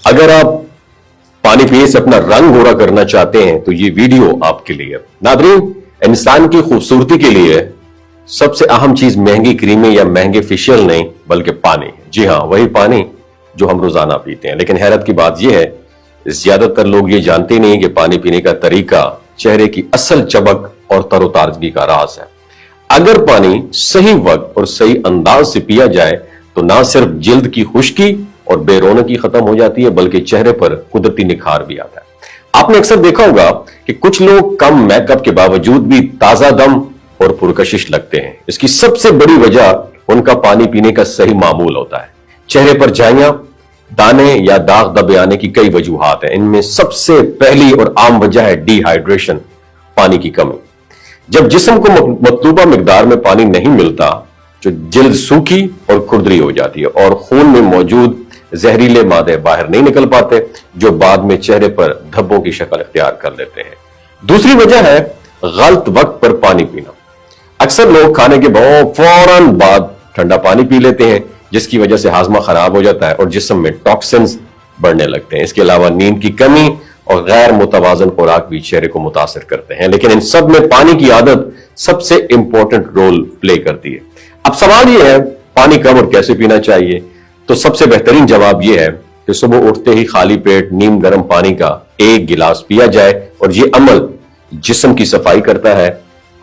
اگر آپ پانی پینے سے اپنا رنگ گورا کرنا چاہتے ہیں تو یہ ویڈیو آپ کے لیے. ناظرین، انسان کی خوبصورتی کے لیے سب سے اہم چیز مہنگی کریمیں یا مہنگے فیشیل نہیں بلکہ پانی. جی ہاں، وہی پانی جو ہم روزانہ پیتے ہیں. لیکن حیرت کی بات یہ ہے، زیادہ تر لوگ یہ جانتے نہیں کہ پانی پینے کا طریقہ چہرے کی اصل چمک اور تر و تازگی کا راز ہے. اگر پانی صحیح وقت اور صحیح انداز سے پیا جائے تو نہ صرف جلد کی خشکی اور بے رونقی ختم ہو جاتی ہے بلکہ چہرے پر قدرتی نکھار بھی آتا ہے. آپ نے اکثر دیکھا ہوگا کہ کچھ لوگ کم میک اپ کے باوجود بھی تازہ دم اور پرکشش لگتے ہیں. اس کی سب سے بڑی وجہ ان کا پانی پینے کا صحیح معمول ہوتا ہے. چہرے پر جھائیاں، دانے یا داغ دبے آنے کی کئی وجوہات ہیں. ان میں سب سے پہلی اور عام وجہ ہے ڈی ہائیڈریشن، پانی کی کمی. جب جسم کو مطلوبہ مقدار میں پانی نہیں ملتا تو جلد سوکھی اور کھردری ہو جاتی ہے اور خون میں موجود زہریلے مادے باہر نہیں نکل پاتے جو بعد میں چہرے پر دھبوں کی شکل اختیار کر لیتے ہیں. دوسری وجہ ہے غلط وقت پر پانی پینا. اکثر لوگ کھانے کے فوراً بعد ٹھنڈا پانی پی لیتے ہیں جس کی وجہ سے ہاضمہ خراب ہو جاتا ہے اور جسم میں ٹاکسنز بڑھنے لگتے ہیں. اس کے علاوہ نیند کی کمی اور غیر متوازن خوراک بھی چہرے کو متاثر کرتے ہیں. لیکن ان سب میں پانی کی عادت سب سے امپورٹنٹ رول پلے کرتی ہے. اب سوال یہ ہے، پانی کب اور کیسے پینا چاہیے؟ تو سب سے بہترین جواب یہ ہے کہ صبح اٹھتے ہی خالی پیٹ نیم گرم پانی کا 1 گلاس پیا جائے، اور یہ عمل جسم کی صفائی کرتا ہے،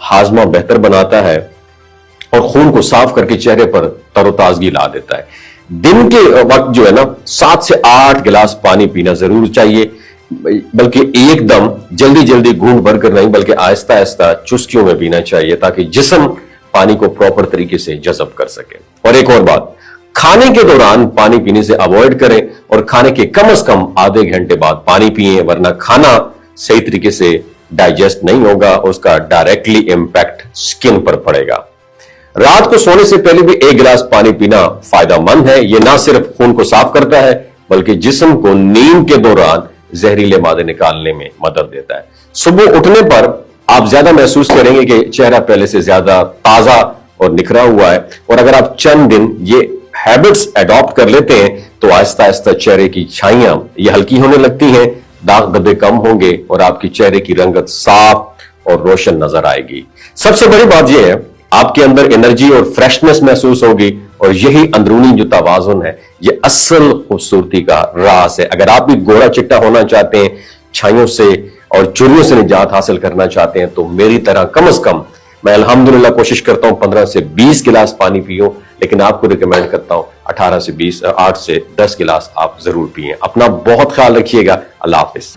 ہاضمہ بہتر بناتا ہے اور خون کو صاف کر کے چہرے پر تر و تازگی لا دیتا ہے. دن کے وقت جو ہے نا 7 سے 8 گلاس پانی پینا ضرور چاہیے، بلکہ ایک دم جلدی گھونٹ بھر کر نہیں بلکہ آہستہ آہستہ چسکیوں میں پینا چاہیے تاکہ جسم پانی کو پراپر طریقے سے جذب کر سکے. اور ایک اور بات، کھانے کے دوران پانی پینے سے اوائڈ کریں اور کھانے کے کم از کم آدھے گھنٹے بعد پانی پیئیں، ورنہ کھانا صحیح طریقے سے ڈائجسٹ نہیں ہوگا، اس کا ڈائریکٹلی امپیکٹ سکن پر پڑے گا. رات کو سونے سے پہلے بھی 1 گلاس پانی پینا فائدہ مند ہے. یہ نہ صرف خون کو صاف کرتا ہے بلکہ جسم کو نیند کے دوران زہریلے مادے نکالنے میں مدد دیتا ہے. صبح اٹھنے پر آپ زیادہ محسوس کریں گے کہ چہرہ پہلے سے زیادہ تازہ اور نکھرا ہوا ہے. اور اگر آپ چند دن یہ ہیبٹس اڈاپٹ کر لیتے ہیں تو آہستہ آہستہ چہرے کی چھائیاں یہ ہلکی ہونے لگتی ہیں، داغ دبے کم ہوں گے اور آپ کی چہرے کی رنگت صاف اور روشن نظر آئے گی. سب سے بڑی بات یہ ہے، آپ کے اندر انرجی اور فریشنس محسوس ہوگی، اور یہی اندرونی جو توازن ہے یہ اصل خوبصورتی کا راز ہے. اگر آپ بھی گورا چٹا ہونا چاہتے ہیں، چھائیوں سے اور چوریوں سے نجات حاصل کرنا چاہتے ہیں تو میری طرح کم از کم میں الحمدللہ کوشش کرتا ہوں 15 سے 20 گلاس پانی پیو، لیکن آپ کو ریکمینڈ کرتا ہوں 18 سے 20، 8 سے 10 گلاس آپ ضرور پئیں. اپنا بہت خیال رکھیے گا. اللہ حافظ.